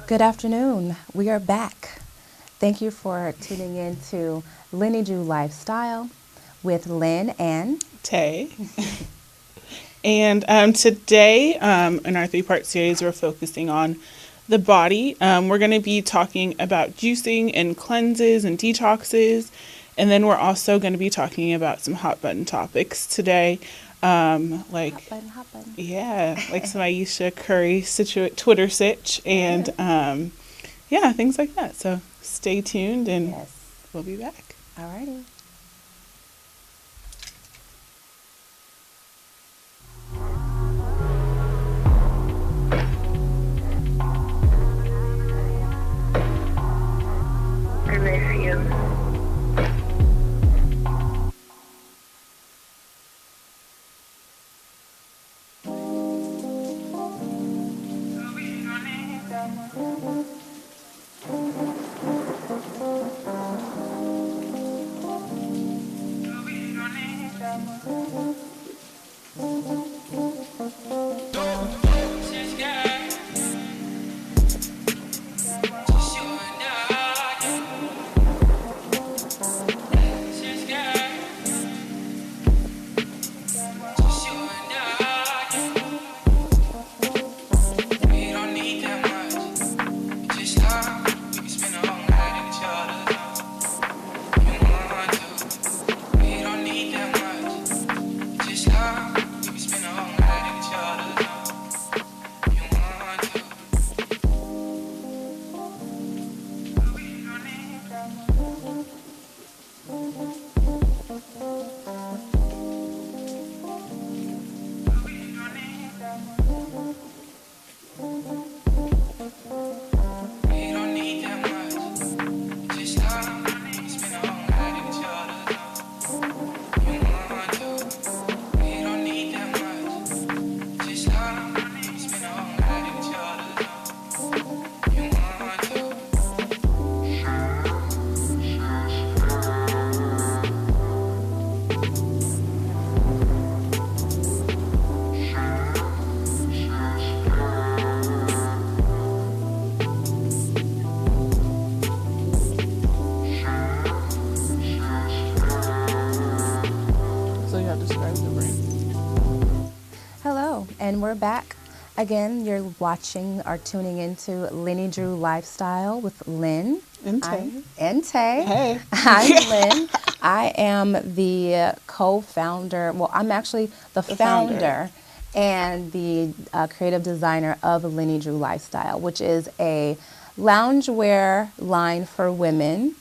Good afternoon. We are back. Thank you for tuning in to Linnie Drew Lifestyle with Lynn and Tay. And today, in our three-part series, we're focusing on the body. We're going to be talking about juicing and cleanses and detoxes. And then we're also going to be talking about some hot button topics today. Like hot button. Yeah, like some Aisha Curry Twitter sitch and things like that. So stay tuned and we'll be back. Alrighty. I miss you. And we're back. Again, you're watching or tuning into Linnie Drew Lifestyle with Lynn. And Tay. Hey. I'm Lynn. I am the co-founder. Well, I'm actually the founder and the creative designer of Linnie Drew Lifestyle, which is a loungewear line for women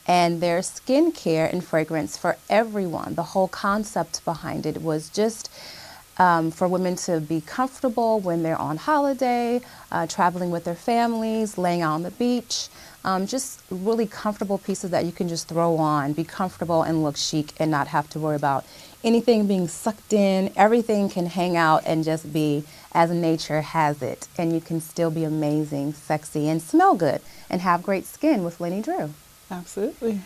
and their skincare and fragrance for everyone. The whole concept behind it was just for women to be comfortable when they're on holiday, traveling with their families, laying out on the beach. Just really comfortable pieces that you can just throw on, be comfortable and look chic and not have to worry about anything being sucked in. Everything can hang out and just be as nature has it. And you can still be amazing, sexy, and smell good and have great skin with Linnie Drew. Absolutely.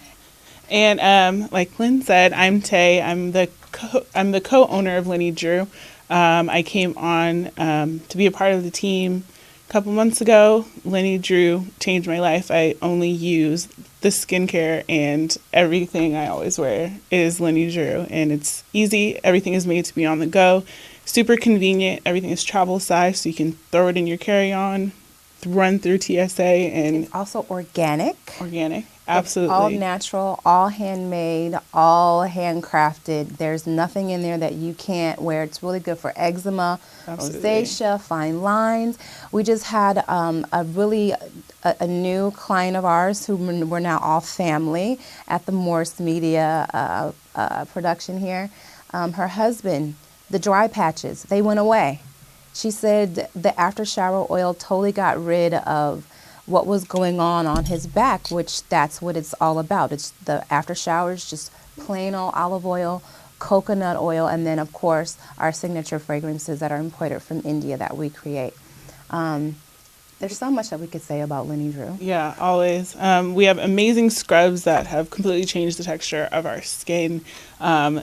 And like Lynn said, I'm Tay. I'm the co-owner of Linnie Drew. I came on to be a part of the team a couple months ago. Linnie Drew changed my life. I only use the skincare, and everything I always wear is Linnie Drew. And it's easy. Everything is made to be on the go. Super convenient. Everything is travel size, so you can throw it in your carry-on, run through TSA, and it's also organic. Absolutely. All natural, all handmade, all handcrafted. There's nothing in there that you can't wear. It's really good for eczema, rosacea, fine lines. We just had a new client of ours who we're now all family at the Morse Media production here. Her husband, the dry patches, they went away. She said the after shower oil totally got rid of what was going on his back, which that's what it's all about. It's the after showers, just plain old olive oil, coconut oil, and then of course our signature fragrances that are imported from India that we create. There's so much that we could say about Linnie Drew. Yeah, always. We have amazing scrubs that have completely changed the texture of our skin.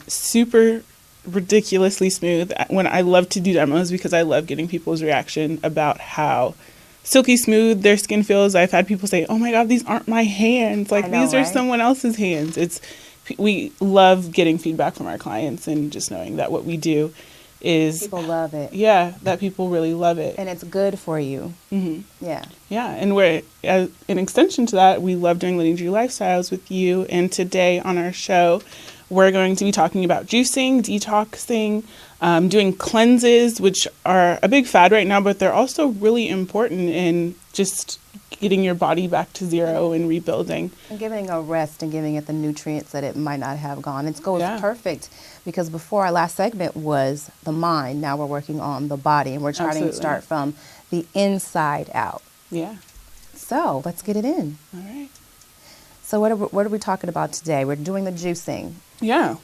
Super ridiculously smooth. When I love to do demos because I love getting people's reaction about how silky smooth their skin feels. I've had people say, "Oh my God, these aren't my hands. Like I know, these are right? someone else's hands." We love getting feedback from our clients and just knowing that what we do is People love it. yeah, that people really love it. And it's good for you. Hmm. Yeah. Yeah, and we're an extension to that. We love doing Linnie Drew Lifestyles with you, and today on our show, we're going to be talking about juicing, detoxing, doing cleanses, which are a big fad right now, but they're also really important in just getting your body back to zero and rebuilding. And giving a rest and giving it the nutrients that it might not have gone. It goes Yeah. perfect because before our last segment was the mind. Now we're working on the body and we're trying to Absolutely. start from the inside out. Yeah. So let's get it in. All right. So what are we talking about today? We're doing the juicing. Yeah.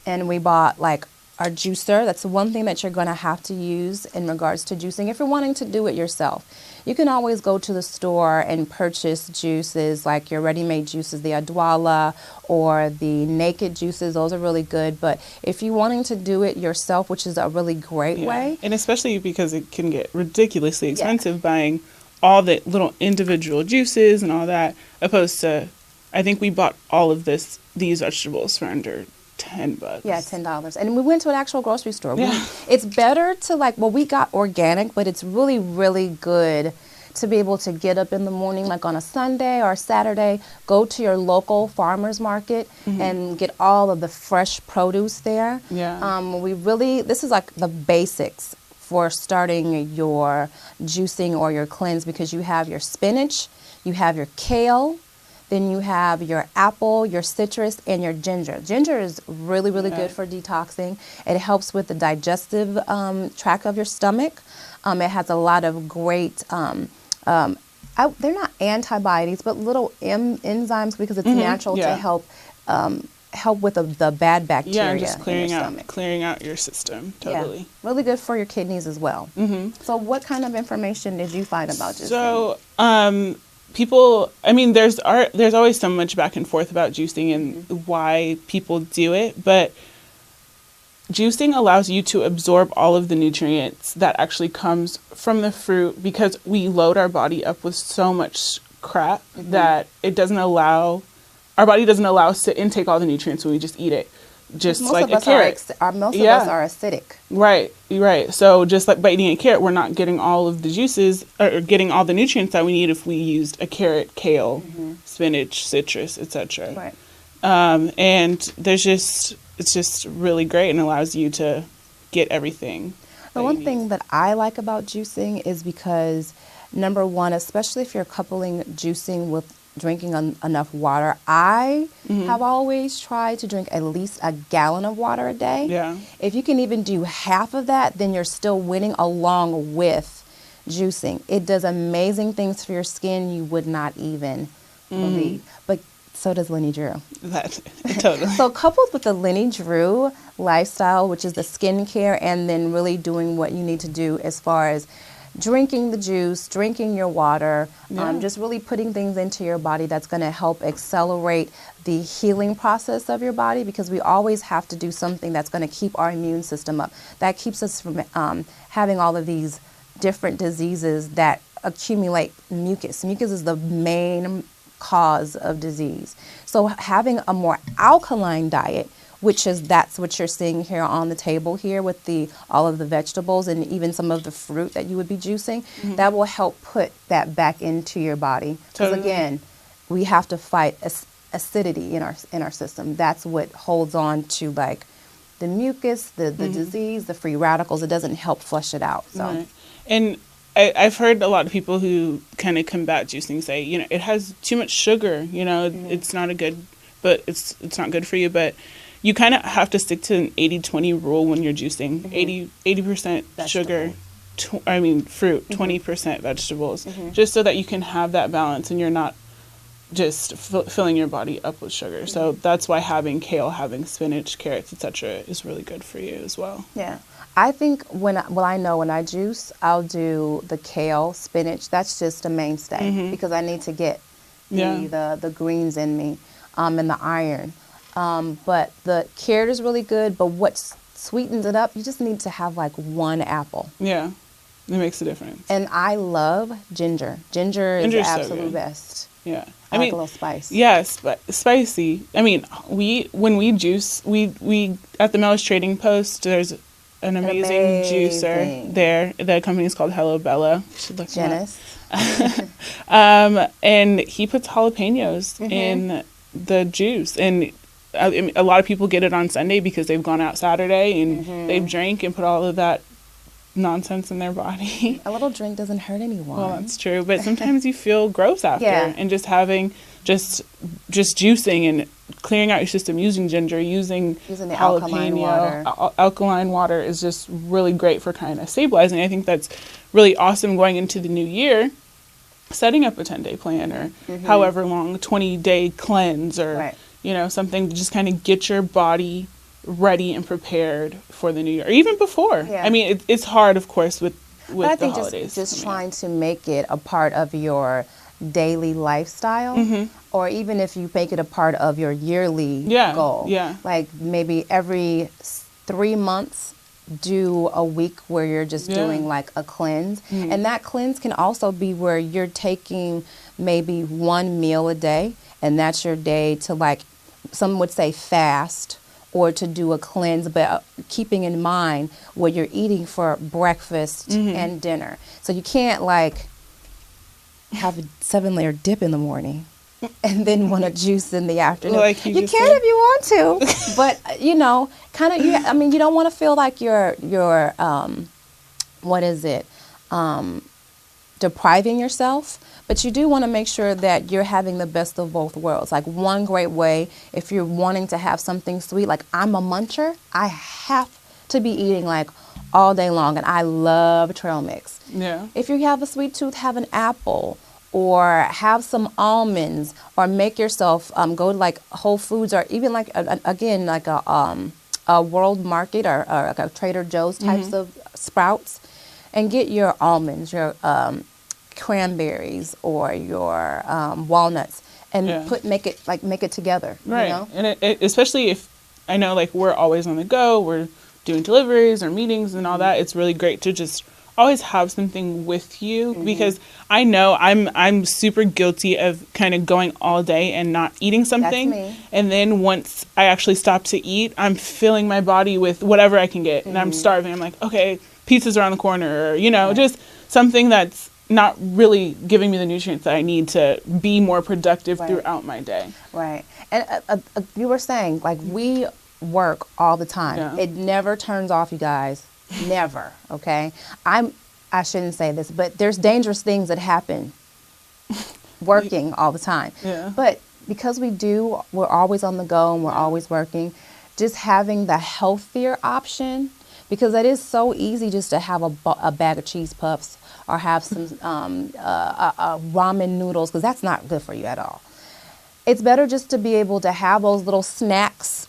And we bought like our juicer. That's the one thing that you're going to have to use in regards to juicing if you're wanting to do it yourself. You can always go to the store and purchase juices like your ready-made juices, the Adwala or the naked juices. Those are really good. But if you're wanting to do it yourself, which is a really great way. And especially because it can get ridiculously expensive buying all the little individual juices and all that, opposed to, I think we bought all of these vegetables for under $10. Yeah, $10. And we went to an actual grocery store. Yeah. It's better to we got organic, but it's really, really good to be able to get up in the morning, like on a Sunday or a Saturday, go to your local farmer's market and get all of the fresh produce there. Yeah. This is like the basics for starting your juicing or your cleanse, because you have your spinach, you have your kale, then you have your apple, your citrus, and your ginger. Ginger is really, really good for detoxing. It helps with the digestive tract of your stomach. It has a lot of great, they're not antibiotics, but little enzymes, because it's natural to help with the bad bacteria. Yeah, and just in your stomach. clearing out your system. Totally. Yeah, really good for your kidneys as well. So what kind of information did you find about juicing? So, people, I mean, there's always so much back and forth about juicing and why people do it, but juicing allows you to absorb all of the nutrients that actually comes from the fruit, because we load our body up with so much crap that our body doesn't allow us to intake all the nutrients when we just eat it. Just most like of a us carrot. most of us are acidic. Right. So just like by eating a carrot, we're not getting all of the juices or getting all the nutrients that we need if we used a carrot, kale, spinach, citrus, etc. Right. And it's just really great and allows you to get everything. The one thing that I like about juicing is because, number one, especially if you're coupling juicing with drinking enough water, I have always tried to drink at least a gallon of water a day. Yeah. If you can even do half of that, then you're still winning along with juicing. It does amazing things for your skin you would not even believe. But so does Linnie Drew. Totally. So coupled with the Linnie Drew lifestyle, which is the skincare, and then really doing what you need to do as far as drinking the juice, drinking your water, just really putting things into your body that's going to help accelerate the healing process of your body, because we always have to do something that's going to keep our immune system up. That keeps us from having all of these different diseases that accumulate mucus. Mucus is the main cause of disease. So having a more alkaline diet, that's what you're seeing here on the table here with all of the vegetables and even some of the fruit that you would be juicing, that will help put that back into your body. Because again, we have to fight acidity in our system. That's what holds on to like the mucus, the disease, the free radicals. It doesn't help flush it out. So, right. And I've heard a lot of people who kind of combat juicing say, it has too much sugar. It's not it's not good for you, but you kind of have to stick to an 80-20 rule when you're juicing. 80% sugar, fruit, 20% vegetables, just so that you can have that balance and you're not just filling your body up with sugar. So that's why having kale, having spinach, carrots, etc. is really good for you as well. Yeah. I think when I juice, I'll do the kale, spinach. That's just a mainstay because I need to get the greens in me and the iron. But the carrot is really good, but what sweetens it up, you just need to have like one apple. Yeah. It makes a difference. And I love ginger. Ginger is the Ginger's so absolute good. best. Yeah. I like a little spice. Yes, but spicy. I mean, when we juice, we at the Mel's Trading Post, there's an amazing juicer there. The company is called Hello Bella. You should look Janice. And he puts jalapenos in the juice, and a lot of people get it on Sunday because they've gone out Saturday and they've drank and put all of that nonsense in their body. A little drink doesn't hurt anyone. Well, that's true, but sometimes you feel gross after, Yeah. and just having just juicing and clearing out your system using ginger, using the alkaline water. Alkaline water is just really great for kind of stabilizing. I think that's really awesome going into the new year, setting up a 10-day plan or however long, 20-day cleanse or Right. Something to just kind of get your body ready and prepared for the new year, or even before. Yeah. I mean, it's hard, of course, with But I the think holidays. just trying to make it a part of your daily lifestyle, or even if you make it a part of your yearly goal. Yeah. Like maybe every 3 months, do a week where you're just doing like a cleanse. And that cleanse can also be where you're taking maybe one meal a day, and that's your day to, like, some would say fast, or to do a cleanse, but keeping in mind what you're eating for breakfast and dinner. So you can't, like, have a 7-layer dip in the morning and then want to juice in the afternoon. Like you you can just said. if you want to, but kind of. I mean, you don't want to feel like you're depriving yourself. But you do want to make sure that you're having the best of both worlds. Like, one great way, if you're wanting to have something sweet, like I'm a muncher, I have to be eating like all day long, and I love trail mix. Yeah. If you have a sweet tooth, have an apple, or have some almonds, or make yourself go to like Whole Foods, or even like a World Market or like a Trader Joe's types of sprouts, and get your almonds, your cranberries, or your walnuts, and make it together. Right. You know? And it, especially if I know, like, we're always on the go, we're doing deliveries or meetings and all that, it's really great to just always have something with you, because I know I'm super guilty of kind of going all day and not eating something. That's me. And then once I actually stop to eat, I'm filling my body with whatever I can get, and I'm starving. I'm like, okay, pizza's around the corner, or just something that's not really giving me the nutrients that I need to be more productive throughout my day. Right. And you were saying, like, we work all the time. Yeah. It never turns off, you guys. Never. Okay. I shouldn't say this, but there's dangerous things that happen working all the time. Yeah. But because we're always on the go and we're always working, just having the healthier option, because it is so easy just to have a bag of cheese puffs, or have some ramen noodles, because that's not good for you at all. It's better just to be able to have those little snacks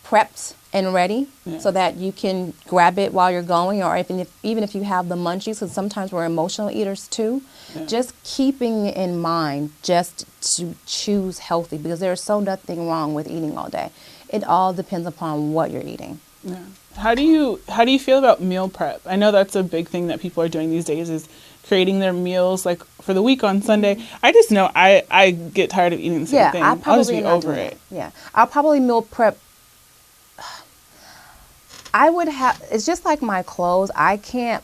prepped and ready, so that you can grab it while you're going, or even if you have the munchies, because sometimes we're emotional eaters too. Just keeping in mind just to choose healthy, because there's nothing wrong with eating all day. It all depends upon what you're eating. Yeah. How do you feel about meal prep? I know that's a big thing that people are doing these days, is creating their meals like for the week on Sunday. I just know I get tired of eating the same thing. I'll just be over it. Yeah. I'll probably meal prep. It's just like my clothes. I can't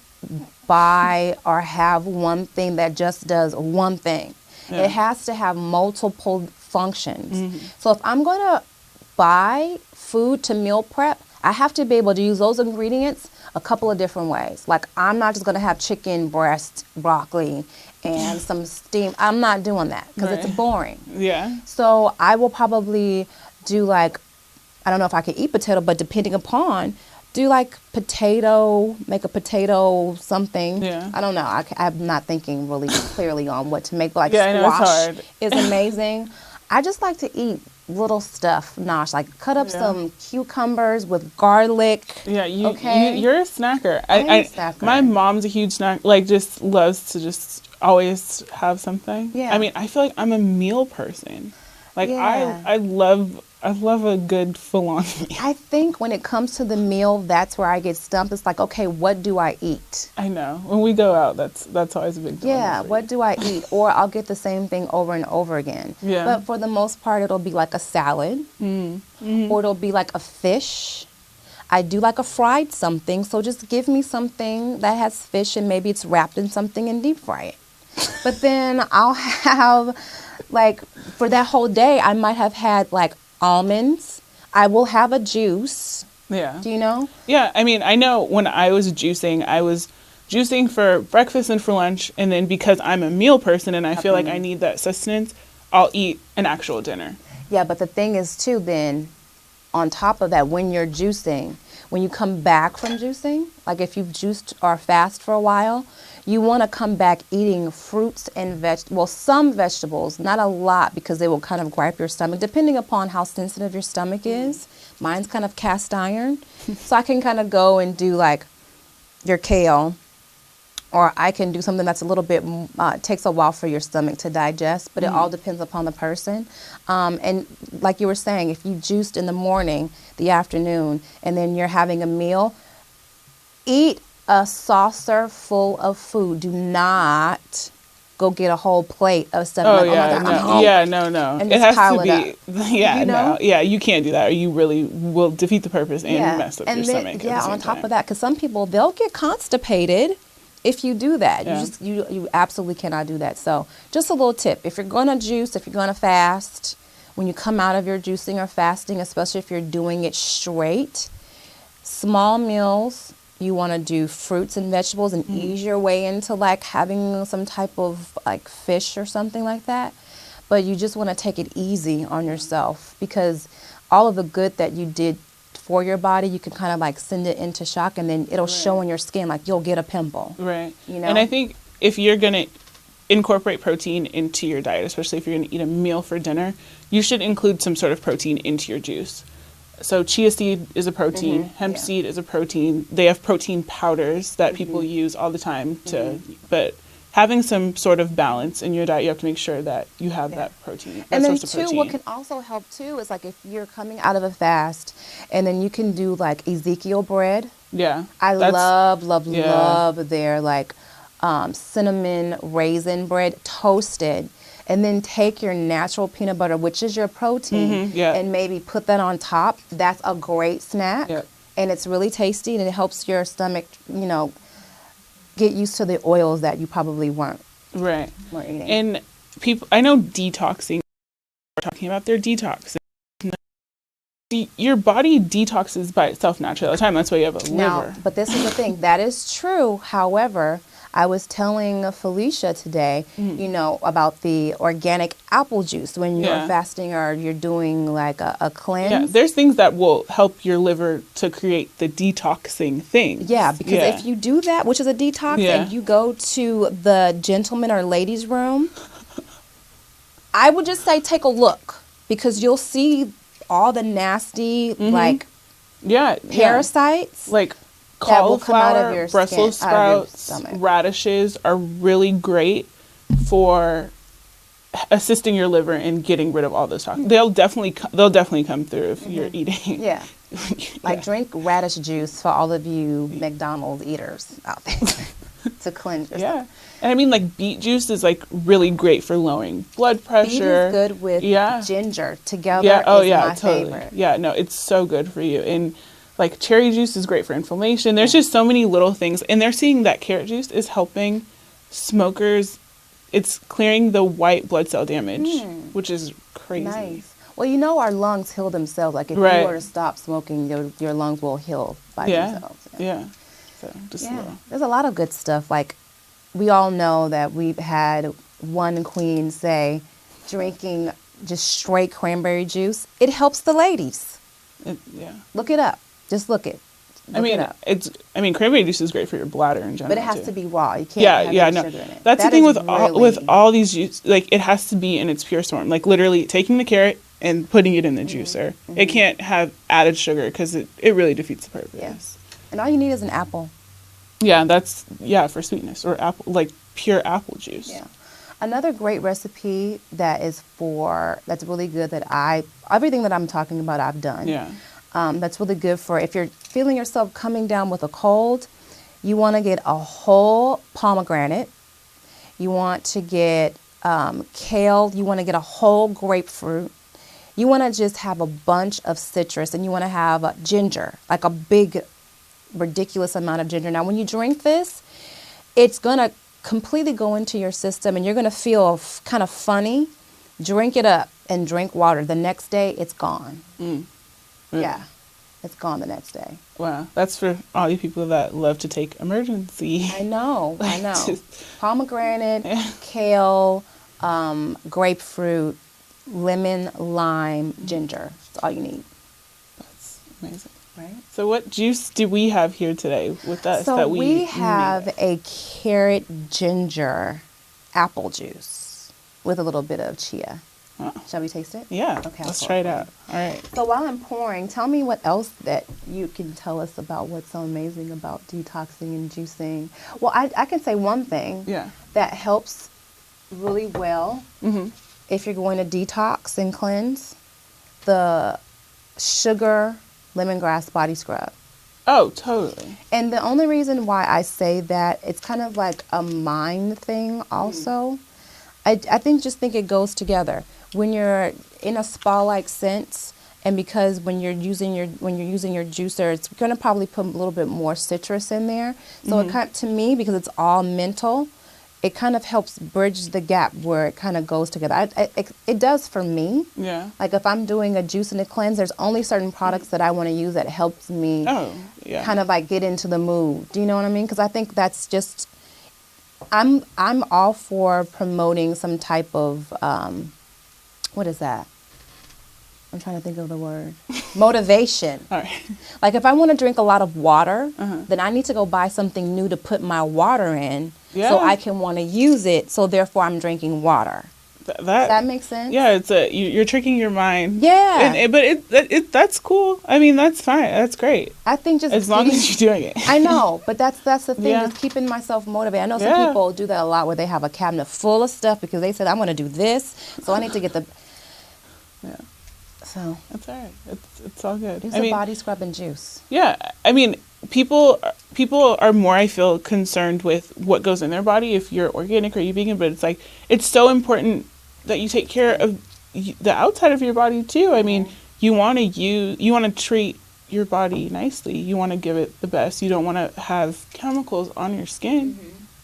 buy or have one thing that just does one thing. Yeah. It has to have multiple functions. So if I'm going to buy food to meal prep, I have to be able to use those ingredients a couple of different ways. Like, I'm not just going to have chicken breast, broccoli, and some steam. I'm not doing that, because it's boring. Yeah. So I will probably do, like, I don't know if I can eat potato, but depending upon, do like make a potato something. Yeah. I don't know. I'm not thinking really clearly on what to make, but like I know it's squash hard. is amazing. I just like to eat little stuff, Nosh. Like, cut up some cucumbers with garlic. Yeah, okay? you're a snacker. I'm a snacker. My mom's a huge snack, like, just loves to just always have something. Yeah. I mean, I feel like I'm a meal person. Like, Yeah. I love I love a good full-on meal. I think when it comes to the meal, that's where I get stumped. It's like, okay, what do I eat? I know. When we go out, that's always a big dilemma. Yeah, for what you. do I eat? Or I'll get the same thing over and over again. Yeah. But for the most part, it'll be like a salad, or it'll be like a fish. I do like a fried something, so just give me something that has fish and maybe it's wrapped in something and deep fry it. But then I'll have, like, for that whole day, I might have had like almonds. I will have a juice. Yeah. Do you know? Yeah, I mean, I know when I was juicing for breakfast and for lunch, and then because I'm a meal person and I feel like I need that sustenance, I'll eat an actual dinner. Yeah, but the thing is too, then on top of that, when you're juicing, when you come back from juicing, like if you've juiced or fast for a while, you want to come back eating fruits and some vegetables, not a lot because they will kind of gripe your stomach, depending upon how sensitive your stomach is. Mine's kind of cast iron. So I can kind of go and do like your kale, or I can do something that's a little bit, takes a while for your stomach to digest, but it all depends upon the person. And like you were saying, if you juiced in the morning, the afternoon, and then you're having a meal, eat a saucer full of food. Do not go get a whole plate of stuff. Oh, like, yeah, oh my God, no, I'm hungry. yeah, no. And It just has pile to it be, yeah, You know? no, yeah, you can't do that, or you really will defeat the purpose and mess up and your then, stomach. yeah, at the on same top time. of that, because some people, they'll get constipated if you do that. Yeah. You absolutely cannot do that. So just a little tip: if you're going to juice, if you're going to fast, when you come out of your juicing or fasting, especially if you're doing it straight, small meals. You want to do fruits and vegetables and ease your way into like having some type of like fish or something like that. But you just want to take it easy on yourself, because all of the good that you did for your body, you can kind of like send it into shock, and then it'll show on your skin, like you'll get a pimple. Right. You know? And I think if you're going to incorporate protein into your diet, especially if you're going to eat a meal for dinner, you should include some sort of protein into your juice. So chia seed is a protein, hemp seed is a protein. They have protein powders that people use all the time but having some sort of balance in your diet, you have to make sure that you have that protein. And then source of too, what can also help too is like if you're coming out of a fast, and then you can do like Ezekiel bread. Yeah. I love yeah. their like cinnamon raisin bread toasted. And then take your natural peanut butter, which is your protein, and maybe put that on top. That's a great snack. Yep. And it's really tasty, and it helps your stomach, get used to the oils that you probably weren't eating. And people, I know detoxing, we're talking about their detox. Your body detoxes by itself naturally all the time. That's why you have a liver. But this is the thing. That is true. However, I was telling Felicia today, about the organic apple juice when you're fasting or you're doing like a cleanse. Yeah, there's things that will help your liver to create the detoxing thing. Yeah, because if you do that, which is a detox, and you go to the gentleman or ladies' room, I would just say take a look, because you'll see all the nasty parasites. Like that will come out of cauliflower, your Brussels skin, out of your sprouts, stomach. radishes are really great for assisting your liver in getting rid of all those toxins. They'll definitely come through if you're eating. Yeah. Drink radish juice for all of you McDonald's eaters out there to cleanse your stomach. And I mean, like, beet juice is like really great for lowering blood pressure. Beet is good with ginger together. My favorite. Yeah, no, it's so good for you. And like cherry juice is great for inflammation. There's just so many little things. And they're seeing that carrot juice is helping smokers. It's clearing the white blood cell damage, which is crazy. Nice. Well, our lungs heal themselves. Like if you were to stop smoking, your lungs will heal by themselves. Yeah. So just there's a lot of good stuff. Like we all know that we've had one queen say drinking just straight cranberry juice, it helps the ladies. Look it up. Just look it. Cranberry juice is great for your bladder in general. But it has to be raw. You can't have any sugar in it. That's the thing with all these juices. Like it has to be in its pure form. Like literally taking the carrot and putting it in the juicer. It can't have added sugar because it really defeats the purpose. Yes. And all you need is an apple. Yeah, that's for sweetness, or apple, like pure apple juice. Yeah. Another great recipe that's really good everything that I'm talking about I've done. Yeah. That's really good for if you're feeling yourself coming down with a cold. You want to get a whole pomegranate. You want to get kale. You want to get a whole grapefruit. You want to just have a bunch of citrus, and you want to have ginger, like a big, ridiculous amount of ginger. Now, when you drink this, it's going to completely go into your system, and you're going to feel kind of funny. Drink it up and drink water. The next day, it's gone. Really? Yeah, it's gone the next day. Wow. That's for all you people that love to take emergency. I know. Just- Pomegranate, Yeah. kale, grapefruit, lemon, lime, ginger. That's all you need. That's amazing. Right? So what juice do we have here today with us So that we have made? a carrot ginger apple juice with a little bit of chia. Oh. Shall we taste it? Yeah. Okay, I'll Let's pour try it it for out. All right. So while I'm pouring, tell me what else that you can tell us about what's so amazing about detoxing and juicing. Well, I can say one thing Yeah. that helps really well if you're going to detox and cleanse, the sugar lemongrass body scrub. Oh, totally. And the only reason why I say that, it's kind of like a mind thing also. I just think it goes together. When you're in a spa-like sense, and because when you're using your juicer, it's going to probably put a little bit more citrus in there. So it kind of, to me, because it's all mental, it kind of helps bridge the gap where it kind of goes together. It does for me. Yeah. Like if I'm doing a juice and a cleanse, there's only certain products that I want to use that helps me Oh, yeah. kind of like get into the mood. Do you know what I mean? Because I think that's just, I'm all for promoting some type of, what is that? I'm trying to think of the word. Motivation. All right. Like if I want to drink a lot of water, then I need to go buy something new to put my water in so Yeah. I can want to use it. So therefore I'm drinking water. Does that make sense? Yeah, it's you're tricking your mind. Yeah. But that's cool. I mean, that's fine. That's great. I think just As long as you're doing it. I know, but that's the thing, Yeah. just keeping myself motivated. I know some Yeah. people do that a lot where they have a cabinet full of stuff because they said, I'm going to do this, so I need to get the... Yeah. So, That's all right. It's all good. use I a mean, body scrub and juice. yeah. I mean, people are more, I feel, concerned with what goes in their body if you're organic or you vegan, but it's like it's so important that you take care of the outside of your body too. I mean, you want to treat your body nicely. You want to give it the best. You don't want to have chemicals on your skin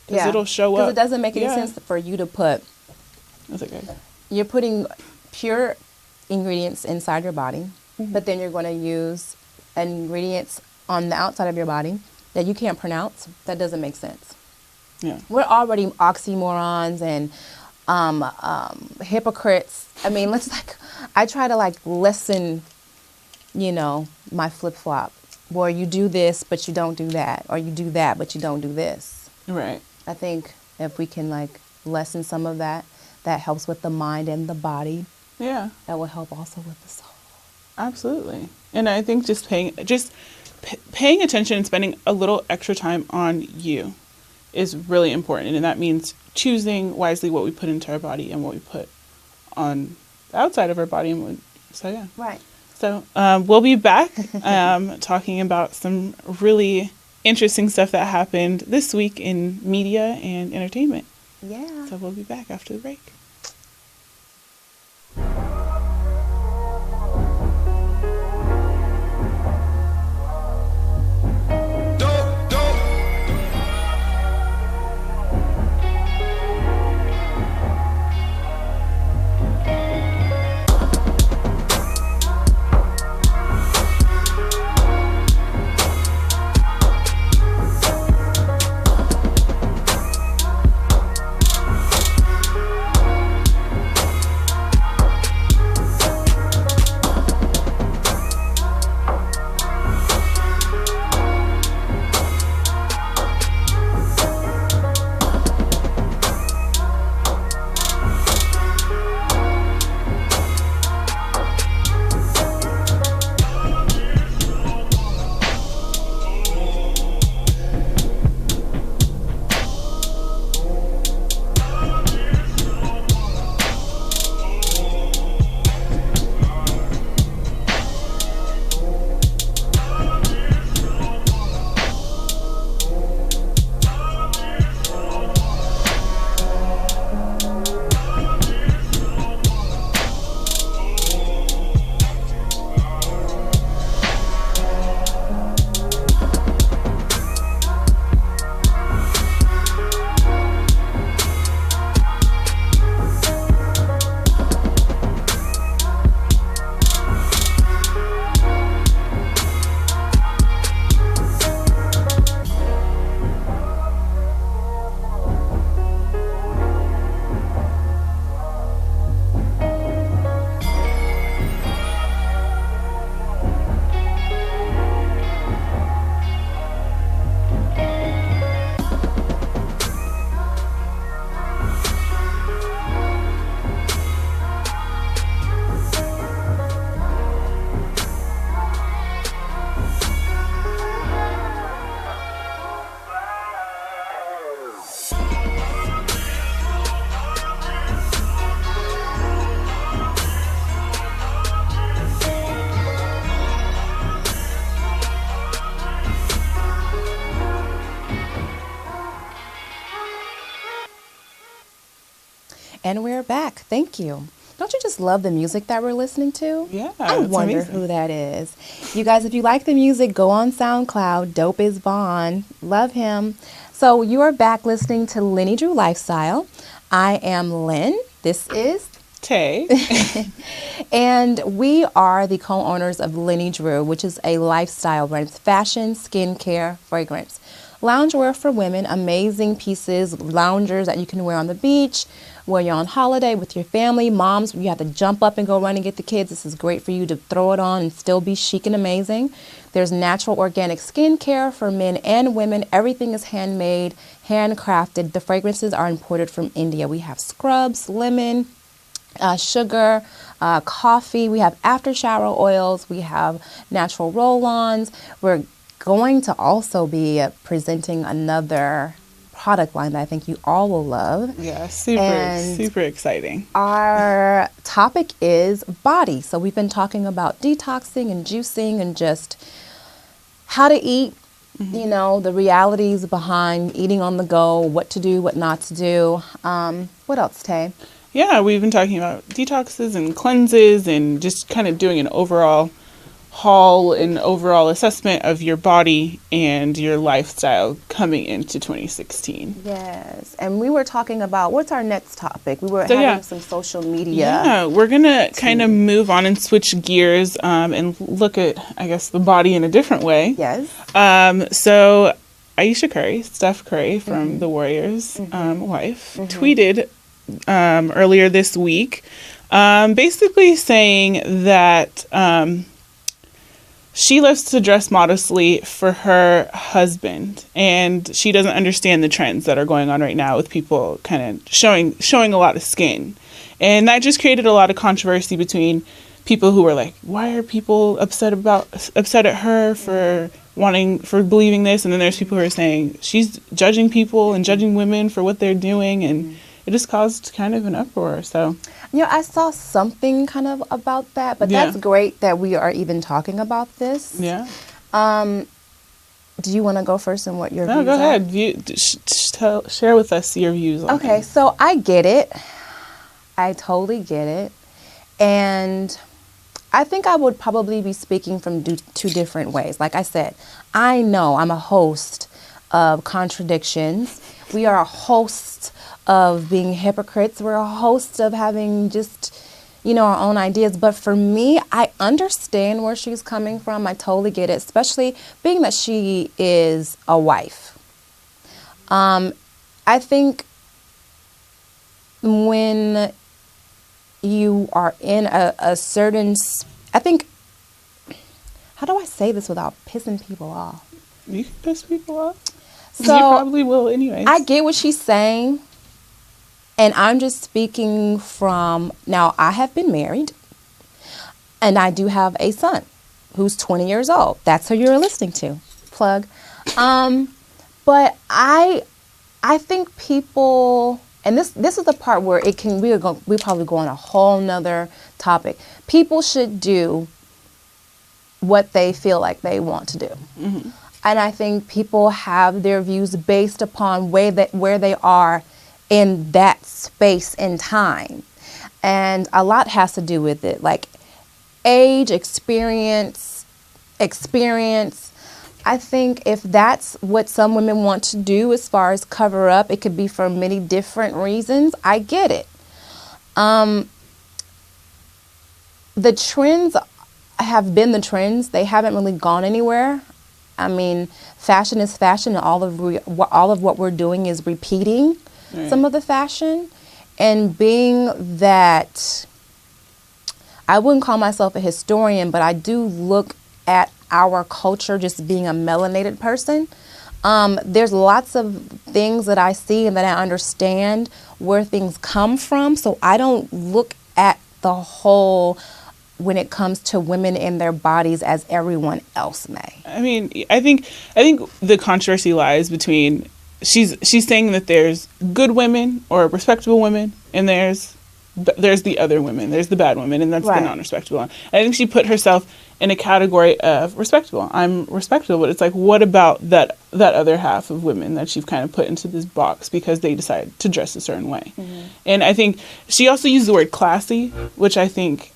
because it'll show up. Because it doesn't make any Yeah. sense for you to put... That's okay. You're putting pure ingredients inside your body, but then you're going to use ingredients on the outside of your body that you can't pronounce. That doesn't make sense. Yeah. We're already oxymorons and hypocrites. I mean, I try to lessen, my flip-flop, where you do this, but you don't do that, or you do that, but you don't do this. Right. I think if we can lessen some of that, that helps with the mind and the body. Yeah. That will help also with the soul. Absolutely. And I think just paying attention and spending a little extra time on you is really important. And that means choosing wisely what we put into our body and what we put on the outside of our body. So, yeah. Right. So we'll be back talking about some really interesting stuff that happened this week in media and entertainment. Yeah. So we'll be back after the break. And we're back. Thank you. Don't you just love the music that we're listening to? Yeah, I it's wonder amazing. who that is. You guys, if you like the music, go on SoundCloud. Dope is Vaughn. Love him. So you are back listening to Linnie Drew Lifestyle. I am Lynn. This is Tay. and we are the co-owners of Linnie Drew, which is a lifestyle brand. It's fashion, skincare, fragrance. Loungewear for women, amazing pieces, loungers that you can wear on the beach, when you're on holiday with your family. Moms, you have to jump up and go run and get the kids. This is great for you to throw it on and still be chic and amazing. There's natural organic skincare for men and women. Everything is handmade, handcrafted. The fragrances are imported from India. We have scrubs, lemon, sugar, coffee. We have after shower oils. We have natural roll-ons. We're going to also be presenting another product line that I think you all will love. Yeah, super exciting. Our topic is body. So we've been talking about detoxing and juicing and just how to eat, you know, the realities behind eating on the go, what to do, what not to do. What else, Tay? Yeah, we've been talking about detoxes and cleanses and just kind of doing an overall haul and overall assessment of your body and your lifestyle coming into 2016. Yes. And we were talking about, what's our next topic? We were having some social media. Yeah, we're going to kind of move on and switch gears and look at, I guess, the body in a different way. Yes. So Aisha Curry, Steph Curry from the Warriors' wife, tweeted earlier this week basically saying that she loves to dress modestly for her husband, and she doesn't understand the trends that are going on right now with people kind of showing a lot of skin. And that just created a lot of controversy between people who were like, why are people upset at her for believing this? And then there's people who are saying she's judging people and judging women for what they're doing, and it just caused kind of an uproar. So, you know, I saw something kind of about that, but that's great that we are even talking about this. Yeah. Do you want to go first and what your views go are? ahead. Share with us your views on Okay, it. so I get it. I totally get it. And I think I would probably be speaking from two different ways. Like I said, I know I'm a host of contradictions. We are a host of being hypocrites. We're a host of having just, you know, our own ideas. But for me, I understand where she's coming from. I totally get it, especially being that she is a wife. I think when you are in a certain, I think, how do I say this without pissing people off? You can piss people off. So you probably will anyways. I get what she's saying. And I'm just speaking from, now I have been married and I do have a son who's 20 years old. That's who you're listening to. Plug. But I think people, and this is the part where we probably go on a whole nother topic. People should do what they feel like they want to do. Mm-hmm. And I think people have their views based upon where they are in that space and time. And a lot has to do with it, like age, experience. I think if that's what some women want to do as far as cover up, it could be for many different reasons. I get it. The trends have been the trends. They haven't really gone anywhere. I mean, fashion is fashion, and all of what we're doing is repeating some of the fashion. And being that I wouldn't call myself a historian, but I do look at our culture just being a melanated person. There's lots of things that I see and that I understand where things come from. So I don't look at the whole when it comes to women and their bodies as everyone else may. I mean, I think the controversy lies between she's saying that there's good women or respectable women, and there's the other women. There's the bad women, and that's the non-respectable one. I think she put herself in a category of respectable. I'm respectable, but it's like, what about that other half of women that you've kind of put into this box because they decide to dress a certain way? And I think she also used the word classy, which I think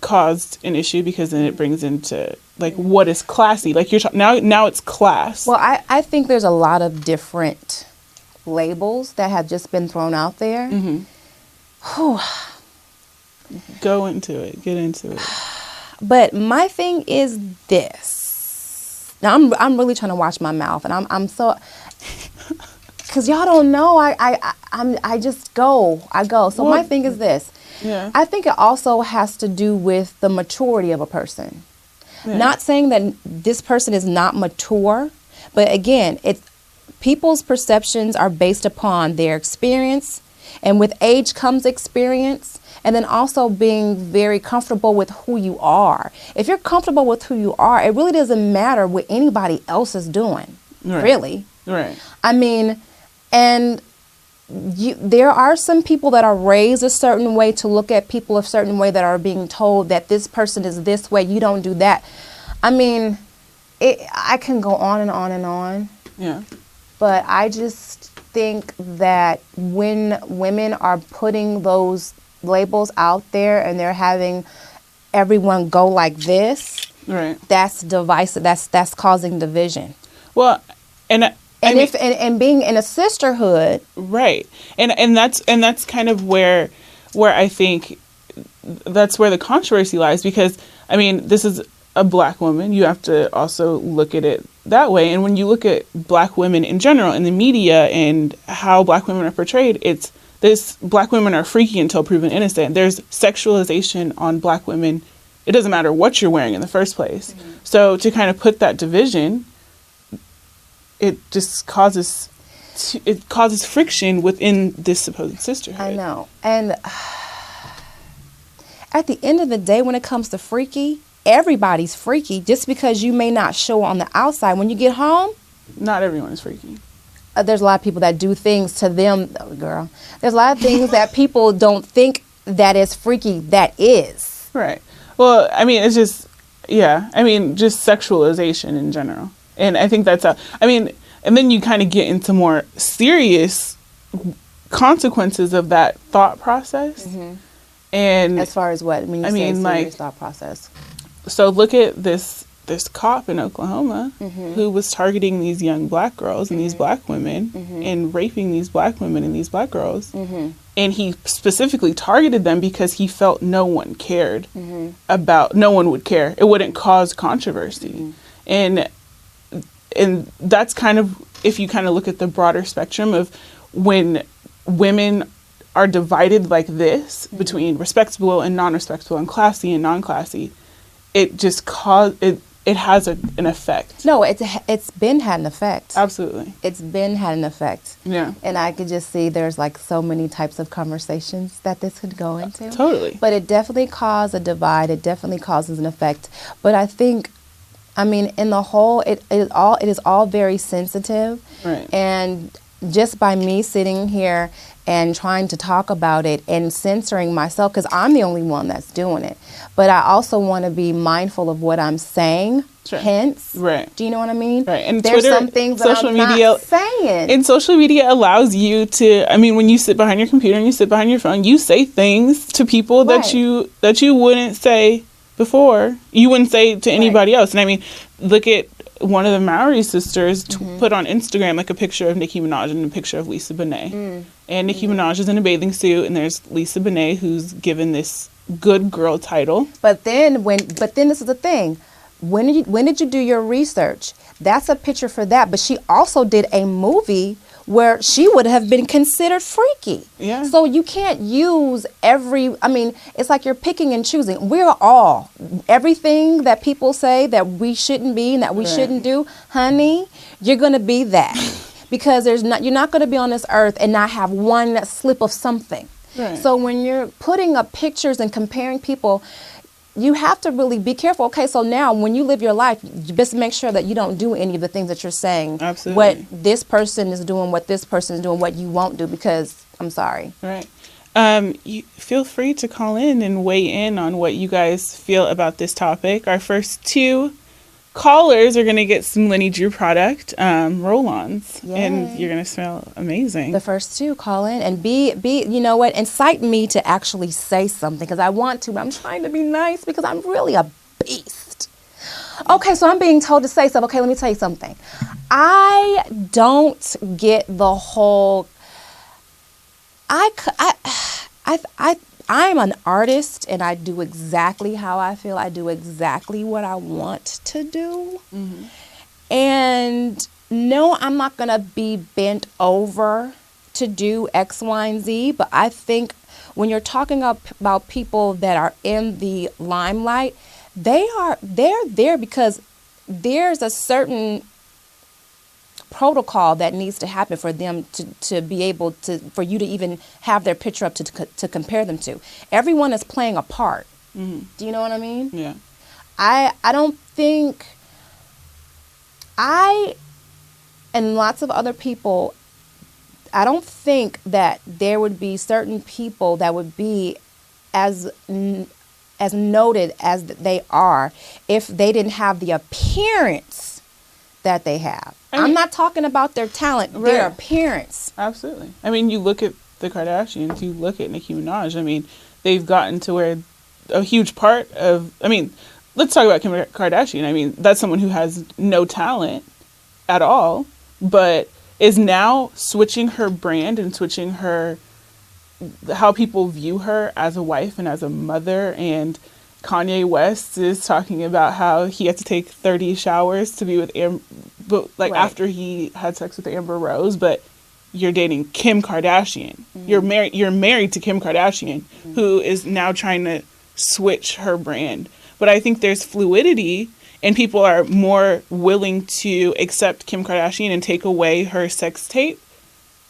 caused an issue because then it brings into like what is classy. Like now it's class. Well, I think there's a lot of different labels that have just been thrown out there. Whew. Go into it. Get into it. But my thing is this. Now I'm really trying to watch my mouth, and I'm so, because y'all don't know. I just go. So my thing is this. Yeah. I think it also has to do with the maturity of a person. Yeah. Not saying that this person is not mature, but again, people's perceptions are based upon their experience, and with age comes experience, and then also being very comfortable with who you are. If you're comfortable with who you are, it really doesn't matter what anybody else is doing, really. Right. I mean, and there are some people that are raised a certain way to look at people a certain way, that are being told that this person is this way, you don't do that. I mean, I can go on and on and on. Yeah. But I just think that when women are putting those labels out there and they're having everyone go like this, right, that's divisive. That's causing division. Well, and being in a sisterhood, right, and that's kind of where I think that's where the controversy lies, because I mean, this is a black woman. You have to also look at it that way. And when you look at black women in general in the media and how black women are portrayed, it's this: black women are freaky until proven innocent. There's sexualization on black women. It doesn't matter what you're wearing in the first place. Mm-hmm. So to kind of put that division, it just causes friction within this supposed sisterhood. I know. And at the end of the day, when it comes to freaky, everybody's freaky. Just because you may not show on the outside, when you get home, not everyone is freaky. There's a lot of people that do things to them, girl. There's a lot of things that people don't think that is freaky that is. Right. Well, I mean, it's just, yeah. I mean, just sexualization in general. And I think that's and then you kind of get into more serious consequences of that thought process. Mm-hmm. And as far as what? When you say serious thought process. So look at this cop in Oklahoma, mm-hmm, who was targeting these young black girls and, mm-hmm, these black women, mm-hmm, and raping these black women and these black girls. Mm-hmm. And he specifically targeted them because he felt no one cared, mm-hmm, no one would care. It wouldn't cause controversy. Mm-hmm. And that's kind of, if you kind of look at the broader spectrum of when women are divided like this, mm-hmm, between respectable and non-respectable and classy and non-classy, it just it has an effect. No, it's been had an effect. Absolutely. It's been had an effect. Yeah. And I could just see there's like so many types of conversations that this could go into. Totally. But it definitely caused a divide. It definitely causes an effect. But I think, I mean, in the whole, it is all very sensitive. Right. And just by me sitting here and trying to talk about it and censoring myself, because I'm the only one that's doing it. But I also want to be mindful of what I'm saying. Sure. Hence, right? Do you know what I mean? Right. And there's Twitter, some things that I'm not saying. And social media allows you to. I mean, when you sit behind your computer and you sit behind your phone, you say things to people, right, that you wouldn't say before. You wouldn't say to anybody, right, else. And I mean, look at one of the Maori sisters put on Instagram like a picture of Nicki Minaj and a picture of Lisa Bonet. Mm. And Nicki Minaj is in a bathing suit, and there's Lisa Bonet who's given this good girl title. But then this is the thing. When did you do your research? That's a picture for that. But she also did a movie where she would have been considered freaky. Yeah. So you can't use it's like you're picking and choosing. Everything that people say that we shouldn't be and that we, right, shouldn't do, honey, you're going to be that. Because you're not going to be on this earth and not have one slip of something. Right. So when you're putting up pictures and comparing people, you have to really be careful. Okay, so now when you live your life, you just make sure that you don't do any of the things that you're saying. Absolutely. What this person is doing, what this person is doing, what you won't do, because I'm sorry. Right. You feel free to call in and weigh in on what you guys feel about this topic. Our first 2 callers are going to get some Linnie Drew product, roll-ons, and you're going to smell amazing. The first 2 call in and be you know what, incite me to actually say something, because I want to, but I'm trying to be nice because I'm really a beast. Okay, so I'm being told to say something. Okay, let me tell you something. I don't get the whole. I'm an artist, and I do exactly how I feel. I do exactly what I want to do. Mm-hmm. And no, I'm not going to be bent over to do X, Y, and Z. But I think when you're talking about people that are in the limelight, they're there because there's a certain protocol that needs to happen for them to be able to, for you to even have their picture up to compare them to. Everyone is playing a part. Mm-hmm. Do you know what I mean? Yeah. I don't think, and lots of other people, I don't think that there would be certain people that would be as noted as they are if they didn't have the appearance that they have. I'm not talking about their talent, right. Their appearance. Absolutely. I mean, you look at the Kardashians, you look at Nicki Minaj. I mean, they've gotten to where a huge part of, I mean, let's talk about Kim Kardashian. I mean, that's someone who has no talent at all, but is now switching her brand and switching her, how people view her as a wife and as a mother. And Kanye West is talking about how he had to take 30 showers to be with but like right. After he had sex with Amber Rose, but you're dating Kim Kardashian. Mm-hmm. You're married to Kim Kardashian, mm-hmm. who is now trying to switch her brand. But I think there's fluidity, and people are more willing to accept Kim Kardashian and take away her sex tape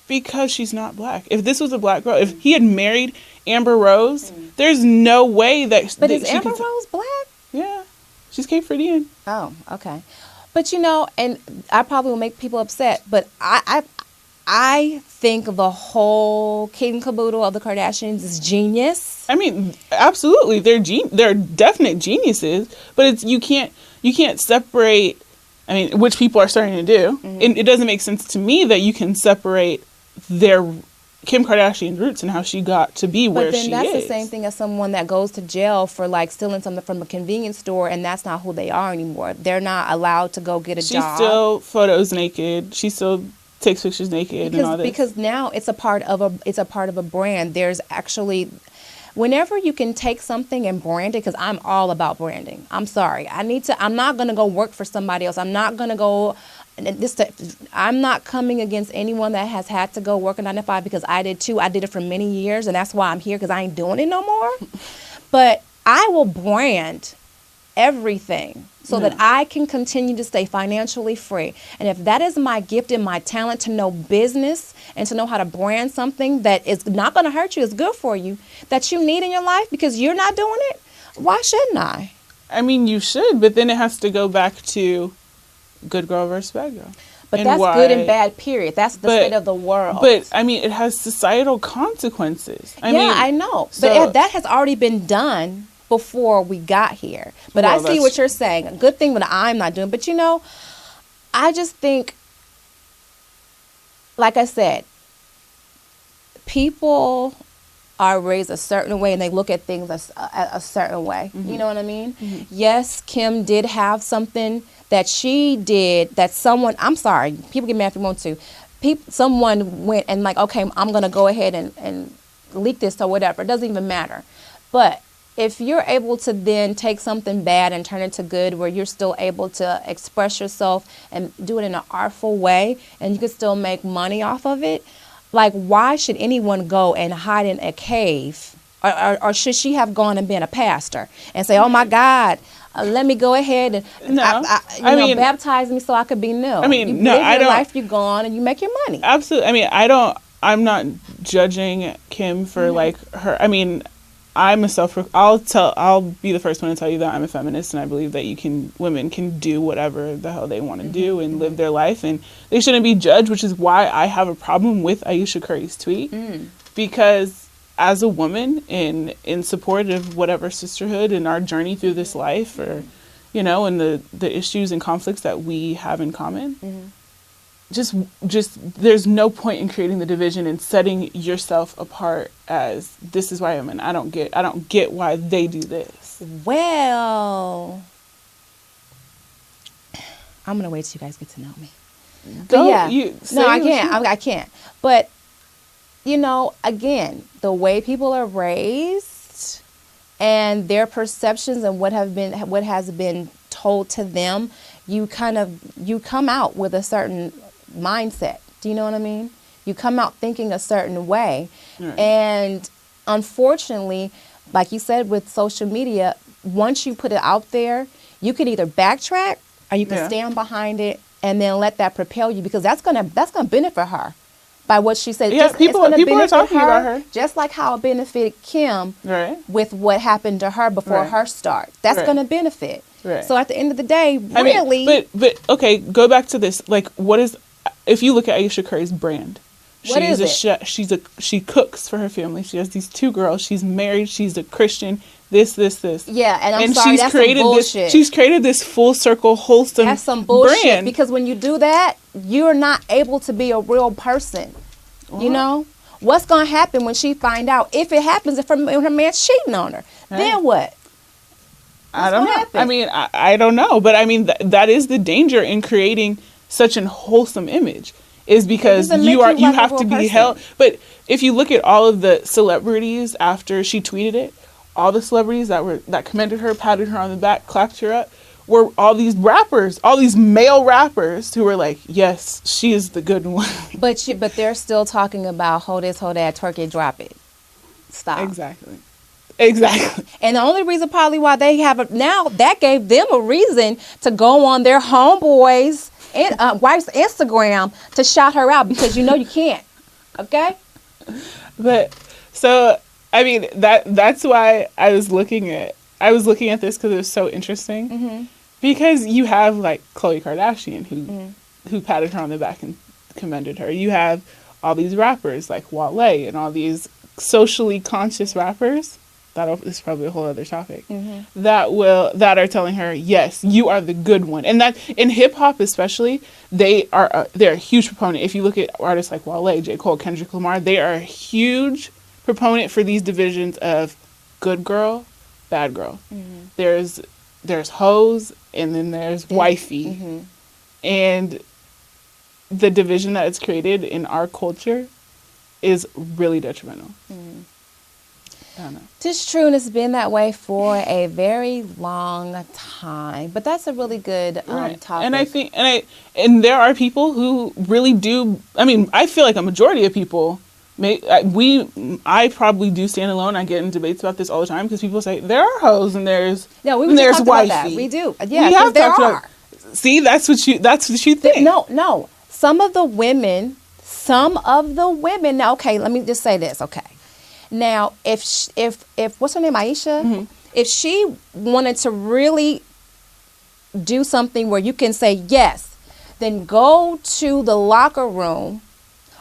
because she's not black. If this was a black girl, if he had married Amber Rose, there's no way that. But is Amber Rose black? Yeah, she's Cape Verdean. Oh, okay. But you know, and I probably will make people upset, but I think the whole kit and caboodle of the Kardashians is genius. I mean, absolutely, they're definite geniuses, but it's you can't separate. I mean, which people are starting to do. Mm-hmm. It doesn't make sense to me that you can separate their Kim Kardashian's roots and how she got to be where she is. But then that's the same thing as someone that goes to jail for like stealing something from a convenience store, and that's not who they are anymore. They're not allowed to go get a job. She still photos naked. She still takes pictures naked and all this. Because now it's a part of a brand. There's actually, whenever you can take something and brand it, because I'm all about branding. I'm sorry. I'm not going to go work for somebody else. I'm not going to go. I'm not coming against anyone that has had to go work a 9 to 5, because I did too. I did it for many years, and that's why I'm here, because I ain't doing it no more. But I will brand everything so that I can continue to stay financially free. And if that is my gift and my talent, to know business and to know how to brand something that is not going to hurt you, is good for you, that you need in your life because you're not doing it, why shouldn't I? I mean, you should, but then it has to go back to good girl versus bad girl. But that's good and bad, period. That's the state of the world. But, I mean, it has societal consequences. I know. So, but that has already been done before we got here. But I see what you're saying. A good thing that I'm not doing. But, you know, I just think, like I said, people are raised a certain way and they look at things a certain way. Mm-hmm. You know what I mean? Mm-hmm. Yes, Kim did have something that she did that someone, I'm sorry, people get mad if you want to. Someone went and like, okay, I'm going to go ahead and leak this or whatever. It doesn't even matter. But if you're able to then take something bad and turn it to good, where you're still able to express yourself and do it in an artful way, and you can still make money off of it, like, why should anyone go and hide in a cave? Or should she have gone and been a pastor and say, oh, my God, let me go ahead and baptize me so I could be new. I mean, you live your life, you go on, and you make your money. Absolutely. I mean, I'm not judging Kim for like her. I mean, I'll be the first one to tell you that I'm a feminist, and I believe that women can do whatever the hell they want to do and live their life, and they shouldn't be judged, which is why I have a problem with Aisha Curry's tweet, because as a woman in support of whatever sisterhood in our journey through this life, or, you know, and the issues and conflicts that we have in common, just there's no point in creating the division and setting yourself apart as this is why I'm in. I don't get why they do this. Well, I'm gonna wait till you guys get to know me. I can't. But you know, again, the way people are raised and their perceptions and what has been told to them, you come out with a certain mindset. Do you know what I mean? You come out thinking a certain way. Right. And unfortunately, like you said, with social media, once you put it out there, you can either backtrack or you can stand behind it and then let that propel you, because that's gonna benefit her by what she said. Yeah, people are talking about her, just like how it benefited Kim with what happened to her before her start. That's gonna benefit. Right. So at the end of the day, really. But okay, go back to this. Like, what is, if you look at Aisha Curry's brand? What is it? Chef. She cooks for her family. She has these 2 girls. She's married. She's a Christian. This. Yeah, and I'm sorry, that's some bullshit. She's created this full circle, wholesome That's some bullshit, brand. because when you do that, you're not able to be a real person. You know? What's going to happen when she find out? If it happens, if her man's cheating on her, then what? I don't know. Happen? I mean, I don't know. But I mean, that is the danger in creating such an wholesome image, is because you have to be held. But if you look at all of the celebrities after she tweeted it, all the celebrities that commended her, patted her on the back, clapped her up, were all these rappers, all these male rappers who were like, yes, she is the good one. But they're still talking about hold this, hold that, twerk it, drop it. Stop. Exactly. And the only reason probably why they have now, that gave them a reason to go on their homeboys and wife's Instagram to shout her out, because you know you can't. Okay? But so I mean, that's why I was looking at this, because it was so interesting. Mm-hmm. Because you have like Khloe Kardashian who patted her on the back and commended her. You have all these rappers like Wale and all these socially conscious rappers. This is probably a whole other topic. Mm-hmm. That are telling her, yes, you are the good one. And that in hip hop especially, they're a huge proponent. If you look at artists like Wale, J. Cole, Kendrick Lamar, they are a huge proponent for these divisions of good girl, bad girl. Mm-hmm. There's hoes, and then there's wifey. Mm-hmm. And the division that is created in our culture is really detrimental. Mm-hmm. I don't know. It's true, and it's been that way for a very long time. But that's a really good topic. And I think, and there are people who really do. I mean, I feel like a majority of people. I probably do stand alone. I get in debates about this all the time, because people say there are hoes and there's wifey. About that. We do. Yeah, we have there are. See, that's what you think. No. Some of the women. Now, okay, let me just say this. Okay, now if what's her name, Aisha? Mm-hmm. If she wanted to really do something where you can say yes, then go to the locker room.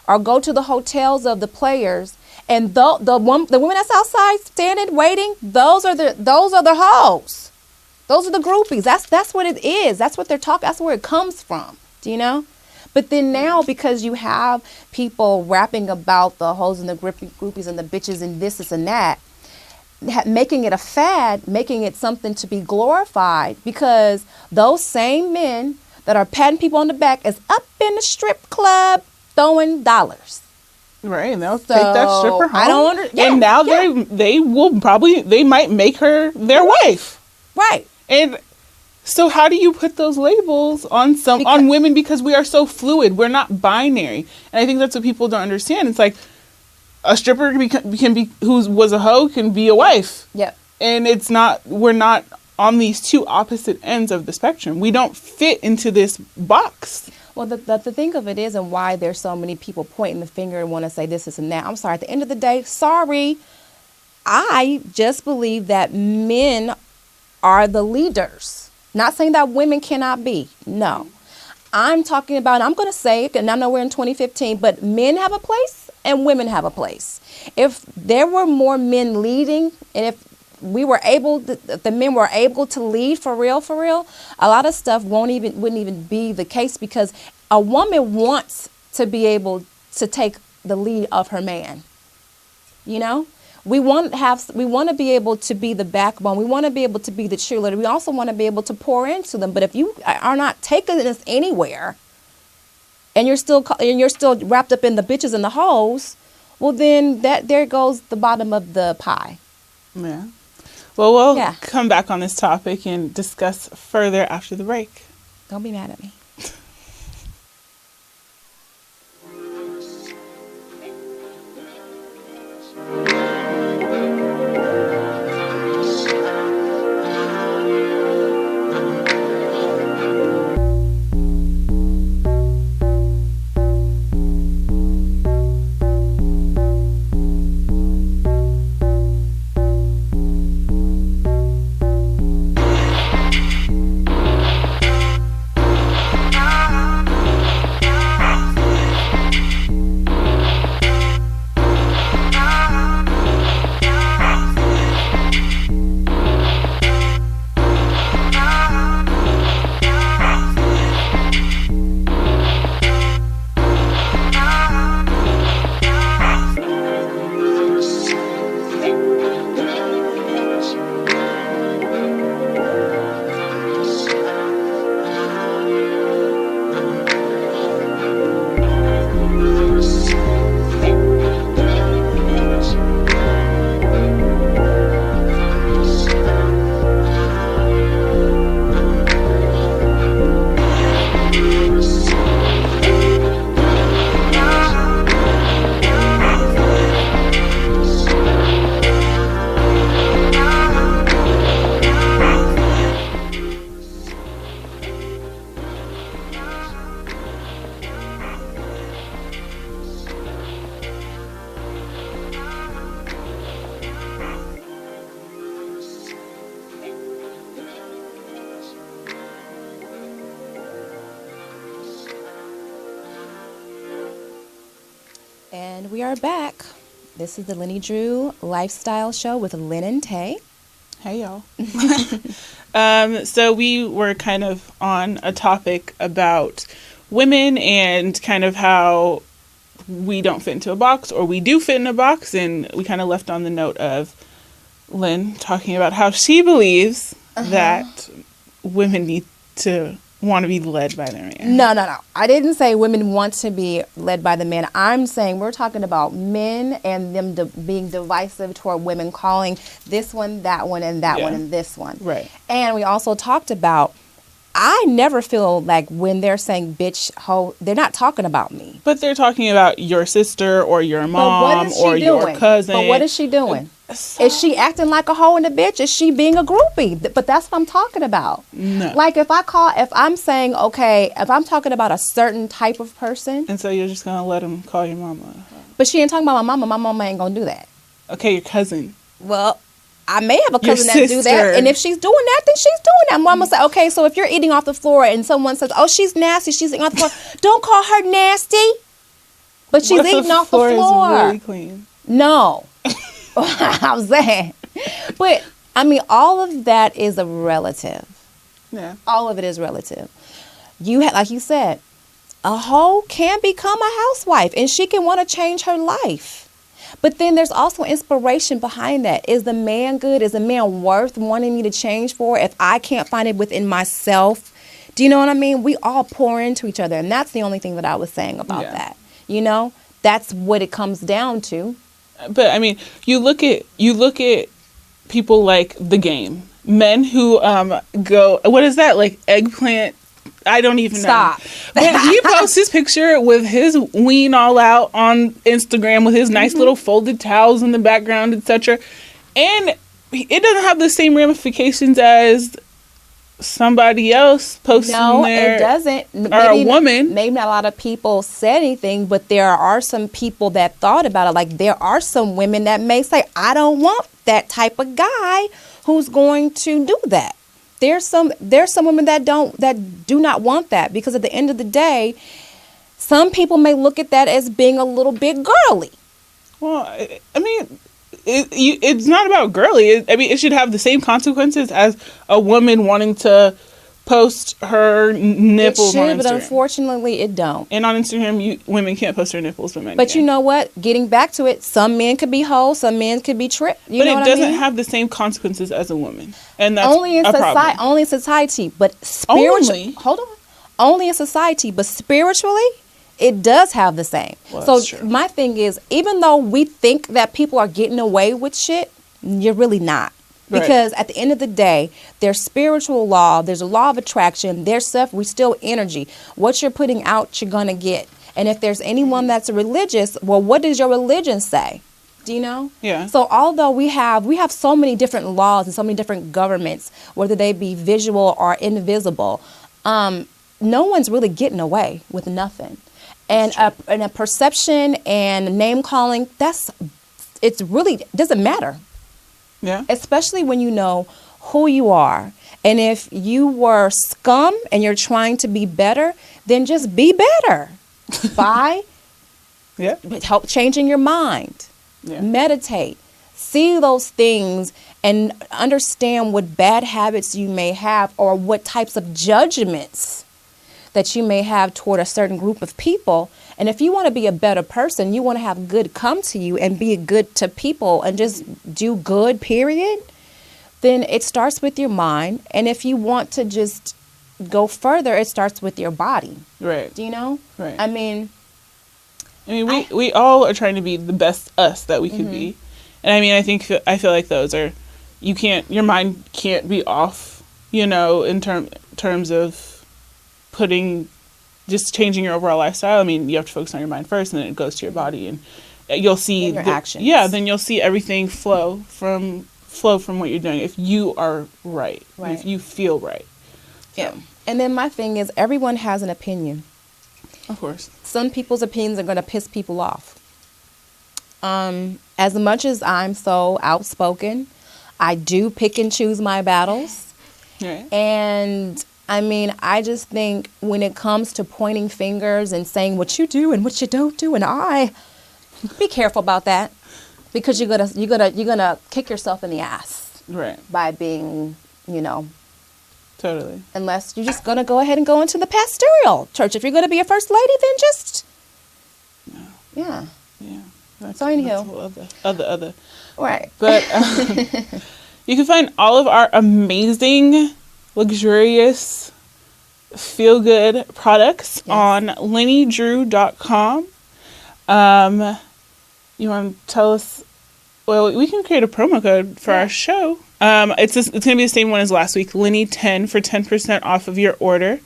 Or go to the hotels of the players, and the women that's outside standing waiting, those are the hoes. Those are the groupies. That's what it is. That's what they're talking. That's where it comes from. Do you know? But then now, because you have people rapping about the hoes and the groupies and the bitches and this and that, making it a fad, making it something to be glorified, because those same men that are patting people on the back is up in the strip club throwing dollars. Right, and they'll take that stripper home. I don't understand. And now they might make her their wife. Right. And so how do you put those labels on women? Because we are so fluid. We're not binary. And I think that's what people don't understand. It's like a stripper can be who was a hoe can be a wife. Yep. And we're not on these two opposite ends of the spectrum. We don't fit into this box. Well, the thing of it is, and why there's so many people pointing the finger and want to say this and that. I'm sorry. At the end of the day, sorry. I just believe that men are the leaders. Not saying that women cannot be. No. I'm talking about, I'm going to say it, and I know we're in 2015, but men have a place and women have a place. If there were more men leading, and if the men were able to lead for real, a lot of stuff wouldn't even be the case, because a woman wants to be able to take the lead of her man. You know, we want to be able to be the backbone. We want to be able to be the cheerleader. We also want to be able to pour into them. But if you are not taking us anywhere, and you're still wrapped up in the bitches and the hoes, well, then there goes the bottom of the pie. Yeah. Well, we'll come back on this topic and discuss further after the break. Don't be mad at me. And we are back. This is the Linnie Drew Lifestyle Show with Lynn and Tay. Hey, y'all. So we were kind of on a topic about women and kind of how we don't fit into a box, or we do fit in a box. And we kind of left on the note of Lynn talking about how she believes that women need to want to be led by their man. No. I didn't say women want to be led by the man. I'm saying we're talking about men and them being divisive toward women, calling this one, that one, and that one, and this one. Right. And we also talked about, I never feel like when they're saying bitch, hoe, they're not talking about me. But they're talking about your sister or your mom or your cousin. But what is she doing? Is she acting like a hoe and a bitch? Is she being a groupie? But that's what I'm talking about. No. Like if I'm saying, okay, if I'm talking about a certain type of person. And so you're just going to let him call your mama. But she ain't talking about my mama. My mama ain't going to do that. Okay, your cousin. Well, I may have a cousin Your that do that. And if she's doing that, then she's doing that. Mama say, okay, so if you're eating off the floor and someone says, oh, she's nasty, she's eating off the floor, don't call her nasty. But she's eating off the floor. Is really clean? No. I'm saying. But, I mean, all of that is a relative. Yeah. All of it is relative. Like you said, a hoe can become a housewife and she can want to change her life. But then there's also inspiration behind that. Is the man good? Is the man worth wanting me to change for if I can't find it within myself? Do you know what I mean? We all pour into each other. And that's the only thing that I was saying about that. You know, that's what it comes down to. But I mean, you look at people like The Game, men who go, what is that, like eggplant? I don't even know. But he posts his picture with his ween all out on Instagram with his nice little folded towels in the background, etc. And it doesn't have the same ramifications as somebody else posting there. No, it doesn't. Or a woman. Maybe not a lot of people said anything, but there are some people that thought about it. Like there are some women that may say, I don't want that type of guy who's going to do that. There's some women that do not want that, because at the end of the day, Some people may look at that as being a little bit girly. Well, I mean, it's not about girly. It should have the same consequences as a woman wanting to post her nipples It on should, Instagram. but unfortunately, it don't. And on Instagram, women can't post their nipples, but men But can. you know what? Getting back to it, some men could be hoes, some men could be tripped. You But know it what doesn't I mean? have the same consequences as a woman, and that's Only in a society. problem. Only in society, but spiritually. Only? Hold on. Only in society, but spiritually, it does have the same. Well, So that's true. my thing is, even though we think that people are getting away with shit, you're really not. Right. Because at the end of the day, there's spiritual law, there's a law of attraction, there's stuff, we still energy. What you're putting out, you're going to get. And if there's anyone that's religious, well, what does your religion say? Do you know? Yeah. So although we have so many different laws and so many different governments, whether they be visual or invisible, no one's really getting away with nothing. And a perception and name calling, it's really doesn't matter. Yeah. Especially when you know who you are. And if you were scum and you're trying to be better, then just be better. By Yeah. help changing your mind. Yeah. Meditate. See those things and understand what bad habits you may have or what types of judgments that you may have toward a certain group of people. And if you want to be a better person, you want to have good come to you and be good to people and just do good, period, then it starts with your mind. And if you want to just go further, it starts with your body. Right. Do you know? Right. I mean, we all are trying to be the best us that we could be. And I mean, I feel like those are, your mind can't be off, in terms of just changing your overall lifestyle. I mean, you have to focus on your mind first, and then it goes to your body, and you'll see And your actions. Yeah, then you'll see everything flow from what you're doing if you are right. If you feel right. So, yeah. And then my thing is, everyone has an opinion. of course. Some people's opinions are going to piss people off. As much as I'm so outspoken, I do pick and choose my battles. Right. And I mean, I just think when it comes to pointing fingers and saying what you do and what you don't do, and be careful about that, because you're gonna kick yourself in the ass Right. by being, Totally. unless you're just gonna go ahead and go into the pastoral church. If you're gonna be a first lady, then just yeah. Yeah. That's, So anyhow. that's other. Right. But you can find all of our amazing, luxurious, feel-good products on linniedrew.com. You want to tell us? Well, we can create a promo code for our show. It's going to be the same one as last week, Linnie10 for 10% off of your order.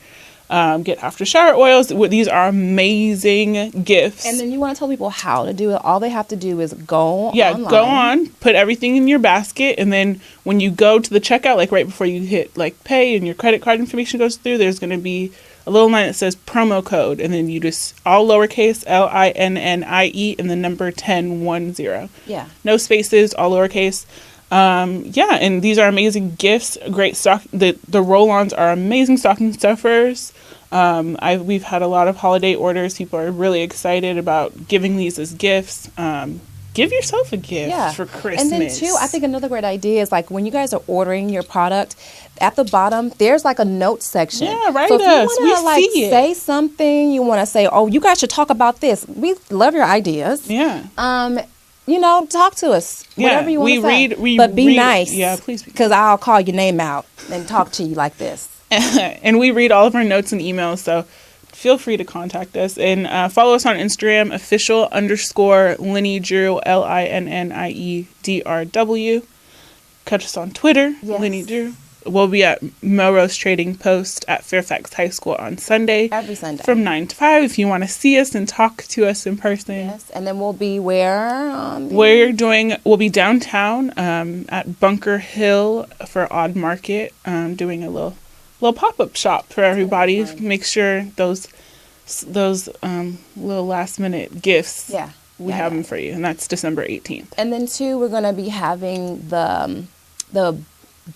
Get after shower oils. These are amazing gifts. And then you want to tell people how to do it. All they have to do is go online. Go on, put everything in your basket, and then when you go to the checkout, like right before you hit like pay and your credit card information goes through, there's going to be a little line that says promo code, and then you just all lowercase LINNIE and the number 1010. Yeah. No spaces, all lowercase. And these are amazing gifts. Great stock. The roll-ons are amazing stocking stuffers. We've had a lot of holiday orders. People are really excited about giving these as gifts. Give yourself a gift for Christmas. And then too, I think another great idea is like when you guys are ordering your product, at the bottom there's like a note section. Yeah, write so if us. you want to See it. say something, you want to say, oh, you guys should talk about this. We love your ideas. Yeah. Talk to us. Whatever you want to say. But be nice. Yeah, please be. Because I'll call your name out and talk to you like this. And we read all of our notes and emails, so feel free to contact us. And follow us on Instagram, official_Linnie Drew, LINNIEDRW. Catch us on Twitter, Yes. Linnie Drew. We'll be at Melrose Trading Post at Fairfax High School on Sunday. Every Sunday. From 9 to 5 if you want to see us and talk to us in person. Yes. And then we'll be where? We'll be downtown at Bunker Hill for Odd Market, doing a little pop-up shop for everybody. Make sure those little last-minute gifts, we have them for you. And that's December 18th. And then too, we're going to be having the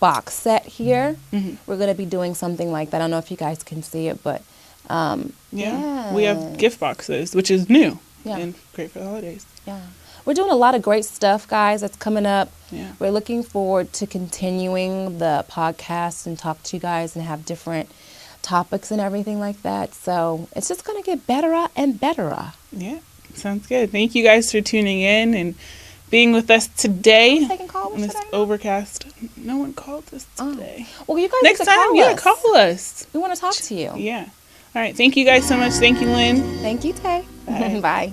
box set here. Mm-hmm. We're going to be doing something like that. I don't know if you guys can see it, but Yeah. We have gift boxes, which is new Yeah. and great for the holidays. Yeah. We're doing a lot of great stuff, guys, that's coming up. Yeah. We're looking forward to continuing the podcast and talk to you guys and have different topics and everything like that. So it's just going to get better and better. Yeah. Sounds good. Thank you guys for tuning in and being with us today Taking calls on this today? overcast. No one called us today. Well, you guys Next need to time, call yeah, us. call us. We want to talk to you. Yeah. All right. Thank you guys so much. Thank you, Lynn. Thank you, Tay. Bye. Bye.